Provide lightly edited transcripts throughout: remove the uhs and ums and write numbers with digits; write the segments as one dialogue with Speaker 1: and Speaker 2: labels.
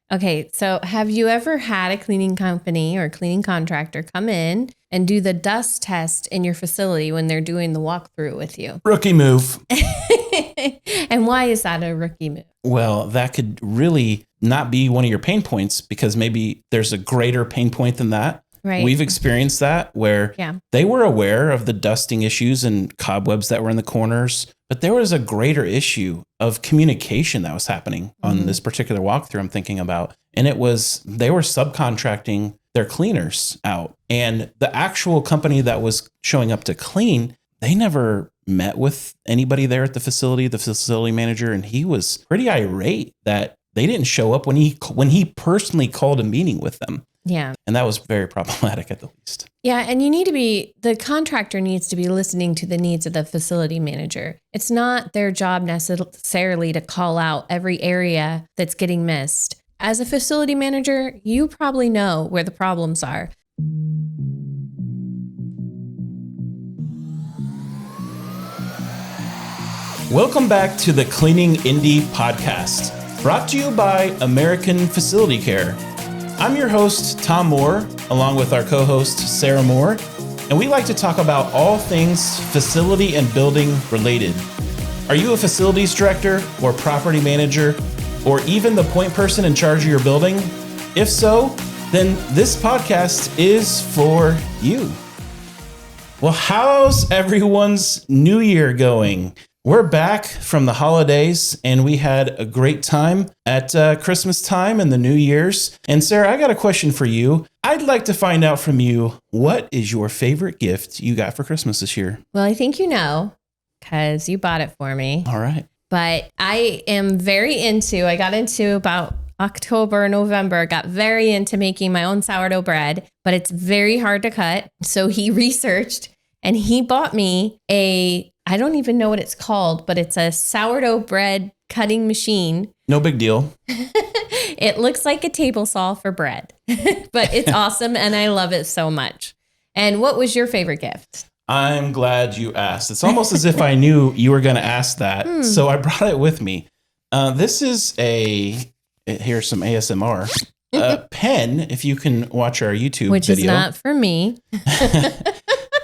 Speaker 1: Okay, so have you ever had a cleaning company or cleaning contractor come in and do the dust test in your facility when they're doing the walkthrough with you?
Speaker 2: Rookie move.
Speaker 1: And why is that a rookie move?
Speaker 2: Well, that could really not be one of your pain points because maybe there's a greater pain point than that.
Speaker 1: Right.
Speaker 2: We've experienced that where they were aware of the dusting issues and cobwebs that were in the corners, but there was a greater issue of communication that was happening on this particular walkthrough I'm thinking about. And it was, they were subcontracting their cleaners out. And the actual company that was showing up to clean, they never met with anybody there at the facility manager. And he was pretty irate that they didn't show up when he personally called a meeting with them.
Speaker 1: Yeah.
Speaker 2: And that was very problematic at the least.
Speaker 1: Yeah. And the contractor needs to be listening to the needs of the facility manager. It's not their job necessarily to call out every area that's getting missed. As a facility manager, you probably know where the problems are.
Speaker 2: Welcome back to the Cleaning Indie Podcast, brought to you by American Facility Care. I'm your host, Tom Moore, along with our co-host, Sarah Moore, and we like to talk about all things facility and building related. Are you a facilities director or property manager, or even the point person in charge of your building? If so, then this podcast is for you. Well, how's everyone's new year going? We're back from the holidays, and we had a great time at Christmas time and the New Year's. And Sarah, I got a question for you. I'd like to find out from you, what is your favorite gift you got for Christmas this year?
Speaker 1: Well, I think you know, because you bought it for me.
Speaker 2: All right.
Speaker 1: But I got into about October, November, got very into making my own sourdough bread, but it's very hard to cut. So he researched and he bought me I don't even know what it's called, but it's a sourdough bread cutting machine.
Speaker 2: No big deal.
Speaker 1: It looks like a table saw for bread, but it's awesome. And I love it so much. And what was your favorite gift?
Speaker 2: I'm glad you asked. It's almost as if I knew you were going to ask that. So I brought it with me. This is here's some ASMR. A pen, if you can watch our YouTube
Speaker 1: Which
Speaker 2: video.
Speaker 1: Is not for me.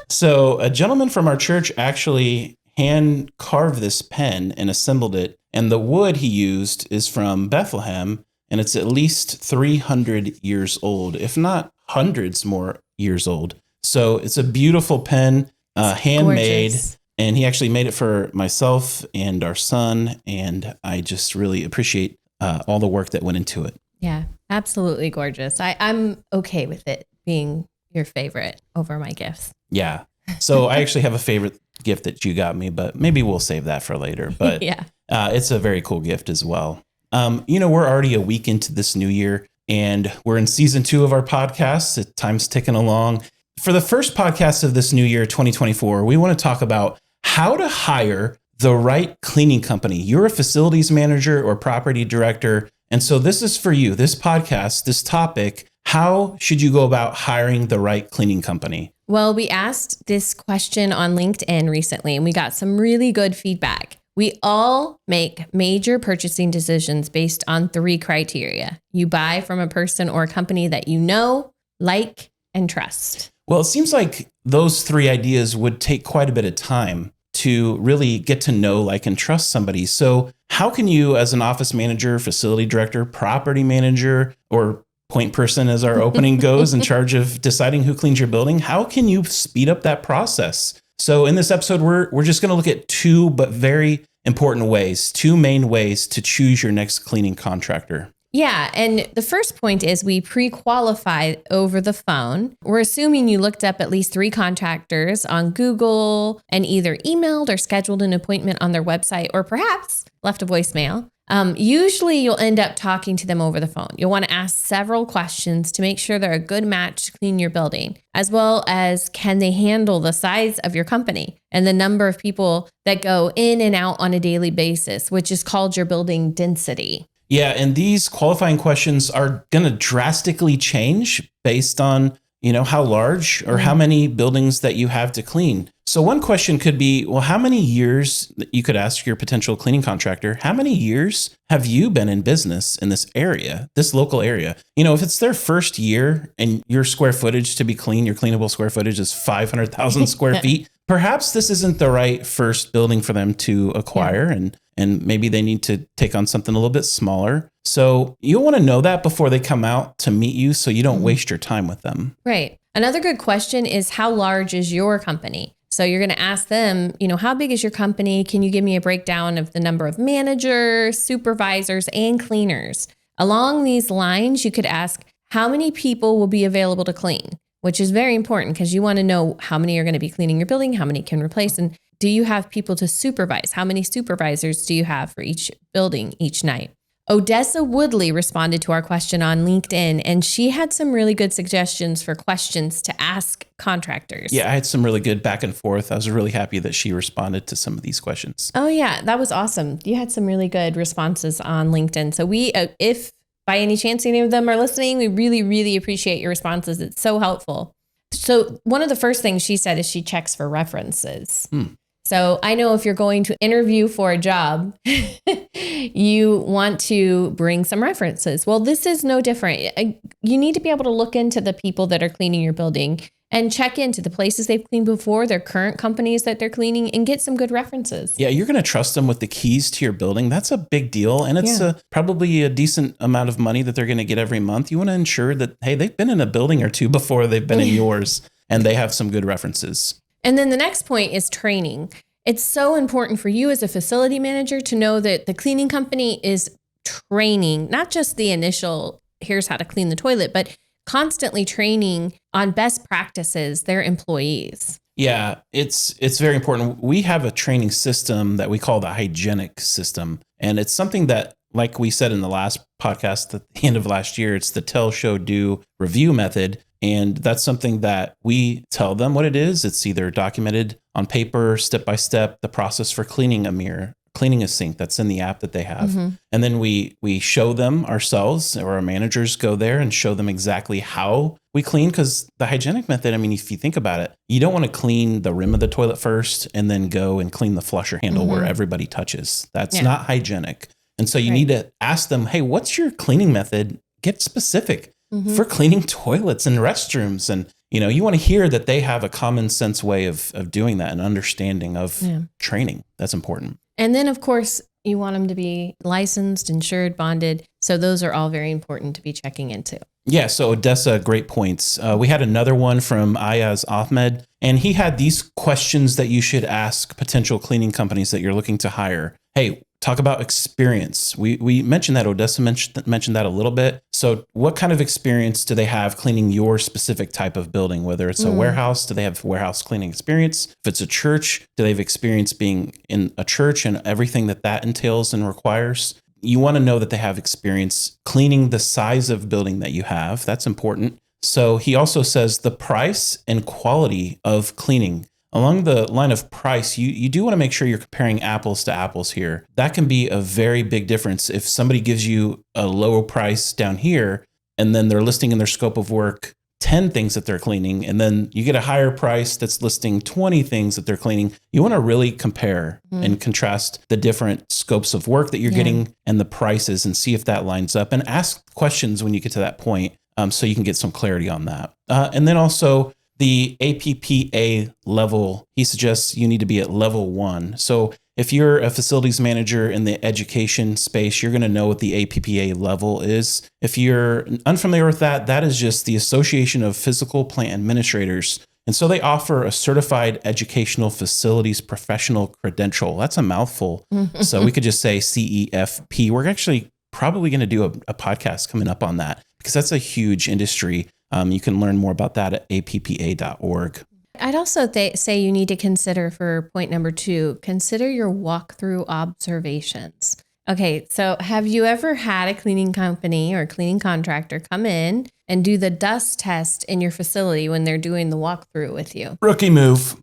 Speaker 2: So a gentleman from our church actually hand carved this pen and assembled it. And the wood he used is from Bethlehem, and it's at least 300 years old, if not hundreds more years old. So it's a beautiful pen, handmade. Gorgeous. And he actually made it for myself and our son. And I just really appreciate all the work that went into it.
Speaker 1: Yeah, absolutely gorgeous. I'm okay with it being your favorite over my gifts.
Speaker 2: Yeah. So I actually have a favorite gift that you got me, but maybe we'll save that for later. But
Speaker 1: yeah,
Speaker 2: it's a very cool gift as well. We're already a week into this new year, and we're in season 2 of our podcast. Time's ticking along. For the first podcast of this new year, 2024, we want to talk about how to hire the right cleaning company. You're a facilities manager or property director. And so this is for you, this podcast, this topic. How should you go about hiring the right cleaning company?
Speaker 1: Well, we asked this question on LinkedIn recently, and we got some really good feedback. We all make major purchasing decisions based on 3 criteria. You buy from a person or a company that you know, like, and trust.
Speaker 2: Well, it seems like those 3 ideas would take quite a bit of time to really get to know, like, and trust somebody. So how can you, as an office manager, facility director, property manager, or point person, as our opening goes, in charge of deciding who cleans your building, how can you speed up that process? So in this episode, we're just going to look at 2 but very important ways, 2 main ways to choose your next cleaning contractor.
Speaker 1: Yeah. And the first point is we pre-qualify over the phone. We're assuming you looked up at least 3 contractors on Google and either emailed or scheduled an appointment on their website, or perhaps left a voicemail. Usually you'll end up talking to them over the phone. You'll want to ask several questions to make sure they're a good match to clean your building, as well as can they handle the size of your company and the number of people that go in and out on a daily basis, which is called your building density.
Speaker 2: Yeah, and these qualifying questions are going to drastically change based on, how large or how many buildings that you have to clean. So one question could be, well, how many years, you could ask your potential cleaning contractor, how many years have you been in business in this area, this local area? You know, if it's their first year and your square footage to be clean, your cleanable square footage is 500,000 square feet, perhaps this isn't the right first building for them to acquire, and maybe they need to take on something a little bit smaller. So you'll want to know that before they come out to meet you so you don't waste your time with them.
Speaker 1: Right. Another good question is, how large is your company? So you're going to ask them, you know, how big is your company? Can you give me a breakdown of the number of managers, supervisors, and cleaners? Along these lines, you could ask, how many people will be available to clean? Which is very important because you want to know how many are going to be cleaning your building, how many can replace, and do you have people to supervise? How many supervisors do you have for each building each night? Odessa Woodley responded to our question on LinkedIn, and she had some really good suggestions for questions to ask contractors.
Speaker 2: Yeah, I had some really good back and forth. I was really happy that she responded to some of these questions.
Speaker 1: Oh yeah, that was awesome. You had some really good responses on LinkedIn. So we, if by any chance any of them are listening, we really, really appreciate your responses. It's so helpful. So one of the first things she said is she checks for references. So I know if you're going to interview for a job, you want to bring some references. Well, this is no different. You need to be able to look into the people that are cleaning your building and check into the places they've cleaned before, their current companies that they're cleaning, and get some good references.
Speaker 2: Yeah, you're going to trust them with the keys to your building. That's a big deal. And it's probably a decent amount of money that they're going to get every month. You want to ensure that, hey, they've been in a building or two before they've been in yours, and they have some good references. And
Speaker 1: then the next point is training. It's so important for you as a facility manager to know that the cleaning company is training, not just the initial, here's how to clean the toilet, but constantly training on best practices their employees.
Speaker 2: Yeah, it's very important. We have a training system that we call the hygienic system. And it's something that, like we said in the last podcast at the end of last year, it's the tell, show, do, review method. And that's something that we tell them what it is. It's either documented on paper, step by step, the process for cleaning a mirror, cleaning a sink that's in the app that they have. And then we show them ourselves, or our managers go there and show them exactly how we clean. Because the hygienic method, I mean, if you think about it, you don't want to clean the rim of the toilet first and then go and clean the flusher handle where everybody touches. That's not hygienic. And so you need to ask them, hey, what's your cleaning method? Get specific. For cleaning toilets and restrooms. And, you know, you want to hear that they have a common sense way of doing that and understanding of training. That's important.
Speaker 1: And then, of course, you want them to be licensed, insured, bonded. So those are all very important to be checking into.
Speaker 2: Yeah. So Odessa, great points. We had another one from Ayaz Ahmed, and he had these questions that you should ask potential cleaning companies that you're looking to hire. Hey, talk about experience. We mentioned that. Odessa mentioned that a little bit. So what kind of experience do they have cleaning your specific type of building? Whether it's a warehouse, do they have warehouse cleaning experience? If it's a church, do they have experience being in a church and everything that entails and requires? You want to know that they have experience cleaning the size of building that you have. That's important. So he also says the price and quality of cleaning. Along the line of price, you do want to make sure you're comparing apples to apples here. That can be a very big difference. If somebody gives you a lower price down here, and then they're listing in their scope of work 10 things that they're cleaning, and then you get a higher price that's listing 20 things that they're cleaning, you want to really compare and contrast the different scopes of work that you're getting and the prices and see if that lines up, and ask questions when you get to that point so you can get some clarity on that. And then also, the APPA level, he suggests you need to be at level 1. So if you're a facilities manager in the education space, you're going to know what the APPA level is. If you're unfamiliar with that, that is just the Association of Physical Plant Administrators. And so they offer a certified educational facilities professional credential. That's a mouthful. So we could just say CEFP. We're actually probably going to do a podcast coming up on that, because that's a huge industry. You can learn more about that at appa.org.
Speaker 1: I'd also say you need to consider, for point number 2, consider your walk-through observations. Okay, so have you ever had a cleaning company or a cleaning contractor come in and do the dust test in your facility when they're doing the walk-through with you?
Speaker 2: Rookie move.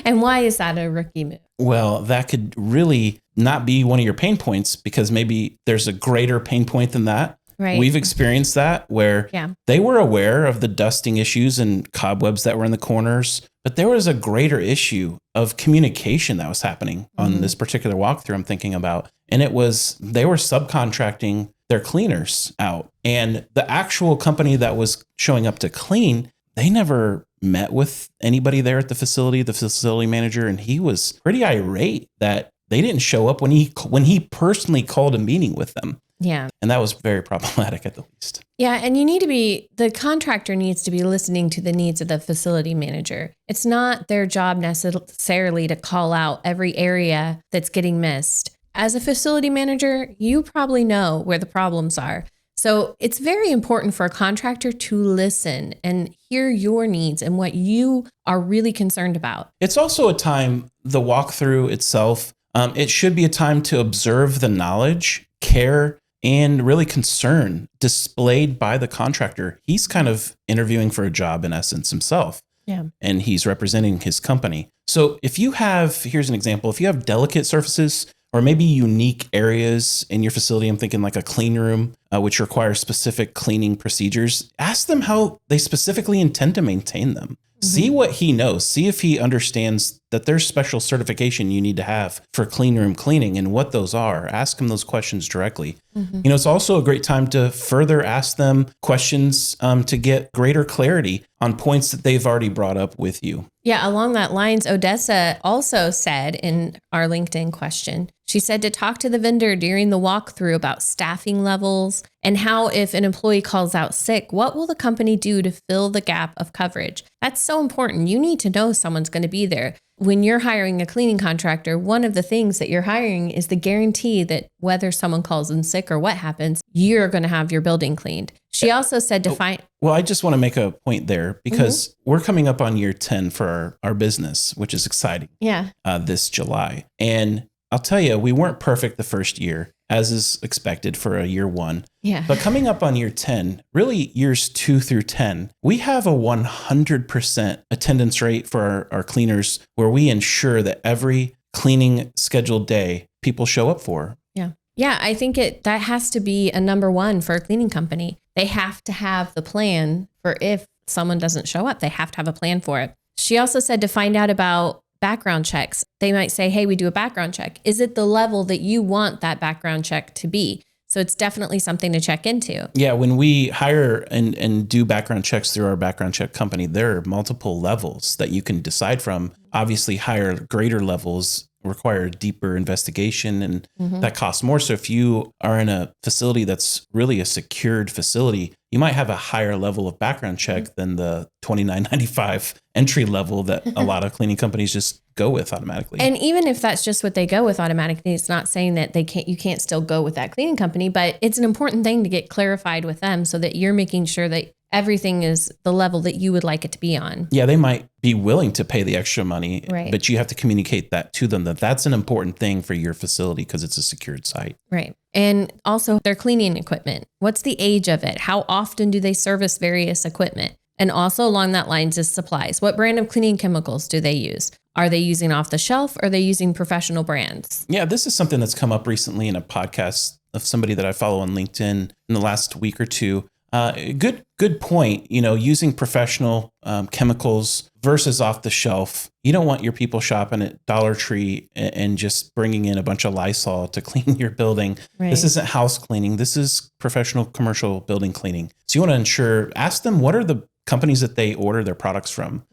Speaker 1: And why is that a rookie move?
Speaker 2: Well, that could really not be one of your pain points, because maybe there's a greater pain point than that.
Speaker 1: Right.
Speaker 2: We've experienced that where they were aware of the dusting issues and cobwebs that were in the corners, But there was a greater issue of communication that was happening on this particular walkthrough I'm thinking about. And it was, they were subcontracting their cleaners out. And the actual company that was showing up to clean, they never met with anybody there at the facility manager. And he was pretty irate that they didn't show up when he personally called a meeting with them.
Speaker 1: Yeah.
Speaker 2: And that was very problematic at the least.
Speaker 1: Yeah. And the contractor needs to be listening to the needs of the facility manager. It's not their job necessarily to call out every area that's getting missed. As a facility manager, you probably know where the problems are. So it's very important for a contractor to listen and hear your needs and what you are really concerned about.
Speaker 2: It's also a time, the walkthrough itself, it should be a time to observe the knowledge, care, and really concern displayed by the contractor. He's kind of interviewing for a job in essence himself.
Speaker 1: Yeah.
Speaker 2: And he's representing his company. So here's an example, if you have delicate surfaces or maybe unique areas in your facility, I'm thinking like a clean room, which requires specific cleaning procedures, ask them how they specifically intend to maintain them. See what he knows. See if he understands that there's special certification you need to have for clean room cleaning and what those are. Ask him those questions directly. It's also a great time to further ask them questions to get greater clarity on points that they've already brought up with you.
Speaker 1: Yeah, along that lines, Odessa also said in our LinkedIn question, she said to talk to the vendor during the walkthrough about staffing levels and how if an employee calls out sick, what will the company do to fill the gap of coverage? That's so important. You need to know someone's going to be there. When you're hiring a cleaning contractor, one of the things that you're hiring is the guarantee that whether someone calls in sick or what happens, you're going to have your building cleaned. She also said to find...
Speaker 2: Well, I just want to make a point there because we're coming up on year 10 for our business, which is exciting.
Speaker 1: Yeah.
Speaker 2: This July. And I'll tell you, we weren't perfect the first year, as is expected for a year 1.
Speaker 1: Yeah.
Speaker 2: But coming up on year 10, really years 2 through 10, we have a 100% attendance rate for our cleaners where we ensure that every cleaning scheduled day people show up for.
Speaker 1: Yeah. Yeah, I think that has to be a number one for a cleaning company. They have to have the plan for if someone doesn't show up, they have to have a plan for it. She also said to find out about background checks. They might say, hey, we do a background check. Is it the level that you want that background check to be? So it's definitely something to check into. Yeah,
Speaker 2: when we hire and do background checks through our background check company, there are multiple levels that you can decide from. Obviously, higher, greater levels require deeper investigation and that costs more. So if you are in a facility that's really a secured facility, you might have a higher level of background check than the $29.95 entry level that a lot of cleaning companies just go with automatically.
Speaker 1: And even if that's just what they go with automatically, it's not saying that you can't still go with that cleaning company, but it's an important thing to get clarified with them so that you're making sure that everything is the level that you would like it to be on.
Speaker 2: Yeah, they might be willing to pay the extra money,
Speaker 1: right,
Speaker 2: but you have to communicate that to them, that that's an important thing for your facility because it's a secured site.
Speaker 1: Right. And also their cleaning equipment. What's the age of it? How often do they service various equipment? And also along that lines is supplies. What brand of cleaning chemicals do they use? Are they using off the shelf? Or are they using professional brands?
Speaker 2: Yeah, this is something that's come up recently in a podcast of somebody that I follow on LinkedIn in the last week or two. Good point. Using professional chemicals versus off the shelf. You don't want your people shopping at Dollar Tree and just bringing in a bunch of Lysol to clean your building. Right. This isn't house cleaning. This is professional commercial building cleaning. So you want to ask them what are the companies that they order their products from.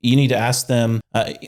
Speaker 2: You need to ask them.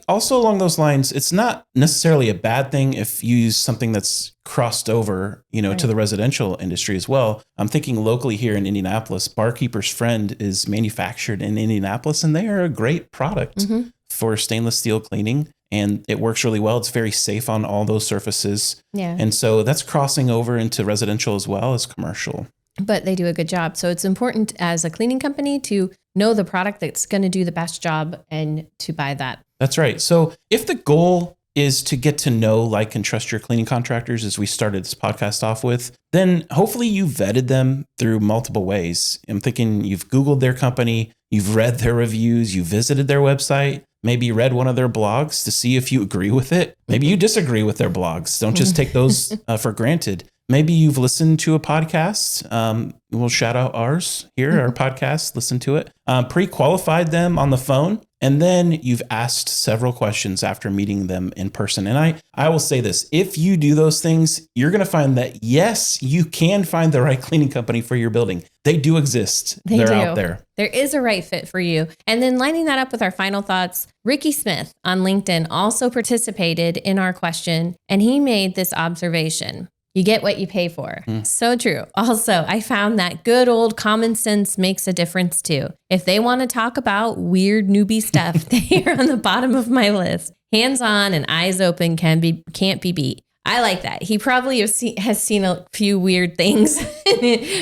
Speaker 2: Also along those lines, it's not necessarily a bad thing if you use something that's crossed over, right, to the residential industry as well. I'm thinking locally here in Indianapolis, Barkeeper's Friend is manufactured in Indianapolis, and they are a great product for stainless steel cleaning. And it works really well. It's very safe on all those surfaces. Yeah. And so that's crossing over into residential as well as commercial.
Speaker 1: But they do a good job. So it's important as a cleaning company to know the product that's going to do the best job and to buy that.
Speaker 2: That's right. So if the goal is to get to know, like, and trust your cleaning contractors, as we started this podcast off with, then hopefully you vetted them through multiple ways. I'm thinking you've Googled their company, you've read their reviews, you visited their website, maybe you read one of their blogs to see if you agree with it. Maybe you disagree with their blogs. Don't just take those for granted. Maybe you've listened to a podcast. We'll shout out ours here, our podcast, listen to it. Pre-qualified them on the phone And then you've asked several questions after meeting them in person. And I will say this, if you do those things, you're going to find that, yes, you can find the right cleaning company for your building. They do exist. They're out there.
Speaker 1: There is a right fit for you. And then lining that up with our final thoughts, Ricky Smith on LinkedIn also participated in our question, and he made this observation. You get what you pay for. So true. Also, I found that good old common sense makes a difference too. If they want to talk about weird newbie stuff, they are on the bottom of my list. Hands on and eyes open can't be beat. I like that. He probably has seen a few weird things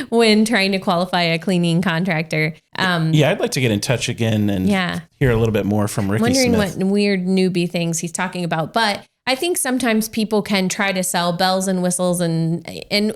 Speaker 1: when trying to qualify a cleaning contractor.
Speaker 2: I'd like to get in touch again and hear a little bit more from Ricky Smith.
Speaker 1: Wondering what weird newbie things he's talking about. But I think sometimes people can try to sell bells and whistles and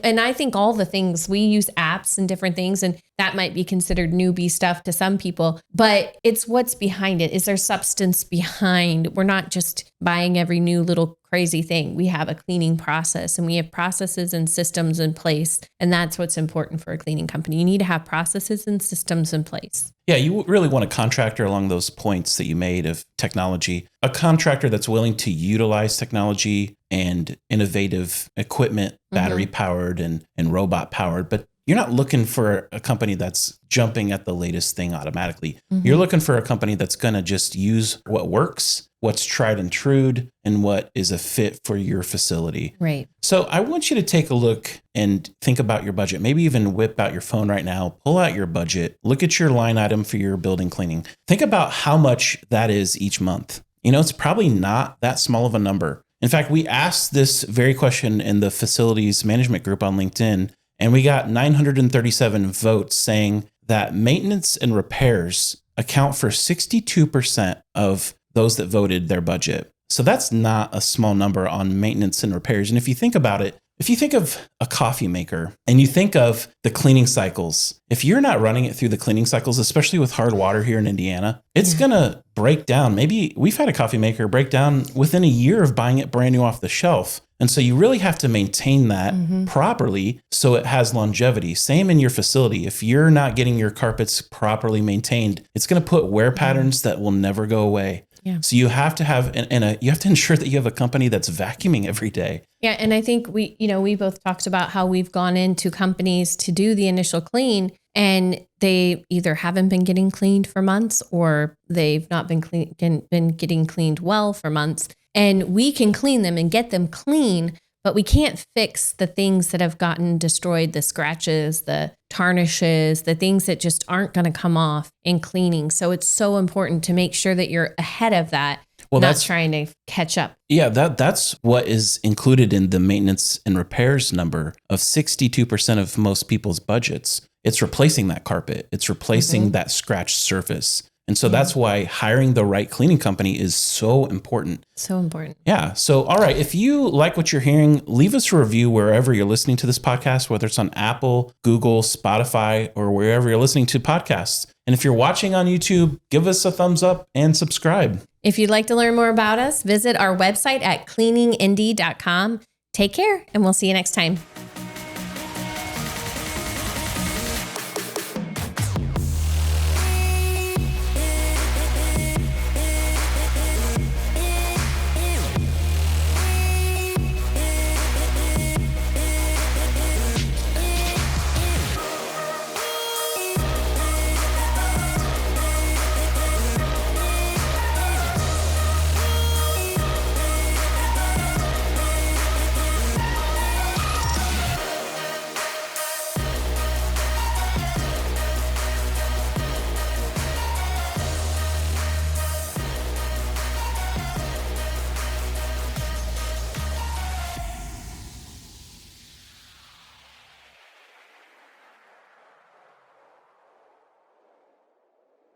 Speaker 1: I think all the things, we use apps and different things, and that might be considered newbie stuff to some people, but it's what's behind it. Is there substance behind? We're not just buying every new little crazy thing. We have a cleaning process and we have processes and systems in place. And that's what's important for a cleaning company. You need to have processes and systems in place.
Speaker 2: Yeah, you really want a contractor along those points that you made of technology, a contractor that's willing to utilize technology and innovative equipment, battery powered and robot powered. But you're not looking for a company that's jumping at the latest thing automatically. You're looking for a company that's going to just use what works, what's tried and true, and what is a fit for your facility.
Speaker 1: Right.
Speaker 2: So I want you to take a look and think about your budget. Maybe even whip out your phone right now, pull out your budget, look at your line item for your building cleaning. Think about how much that is each month. It's probably not that small of a number. In fact, we asked this very question in the facilities management group on LinkedIn, and we got 937 votes saying that maintenance and repairs account for 62% of those that voted their budget. So that's not a small number on maintenance and repairs. And if you think about it, if you think of a coffee maker and you think of the cleaning cycles, if you're not running it through the cleaning cycles, especially with hard water here in Indiana, it's going to break down. Maybe we've had a coffee maker break down within a year of buying it brand new off the shelf. And so you really have to maintain that properly so it has longevity. Same in your facility. If you're not getting your carpets properly maintained, it's going to put wear patterns that will never go away. Yeah. So you have to have, you have to ensure that you have a company that's vacuuming every day.
Speaker 1: Yeah. And I think we both talked about how we've gone into companies to do the initial clean and they either haven't been getting cleaned for months or they've not been getting cleaned well for months. And we can clean them and get them clean, but we can't fix the things that have gotten destroyed, the scratches, the tarnishes, the things that just aren't going to come off in cleaning. So it's so important to make sure that you're ahead of that, not trying to catch up.
Speaker 2: Yeah, that's what is included in the maintenance and repairs number of 62% of most people's budgets. It's replacing that carpet. It's replacing that scratched surface. And so that's why hiring the right cleaning company is so important.
Speaker 1: So important.
Speaker 2: Yeah. So, all right. If you like what you're hearing, leave us a review wherever you're listening to this podcast, whether it's on Apple, Google, Spotify, or wherever you're listening to podcasts. And if you're watching on YouTube, give us a thumbs up and subscribe.
Speaker 1: If you'd like to learn more about us, visit our website at cleaningindy.com. Take care, and we'll see you next time.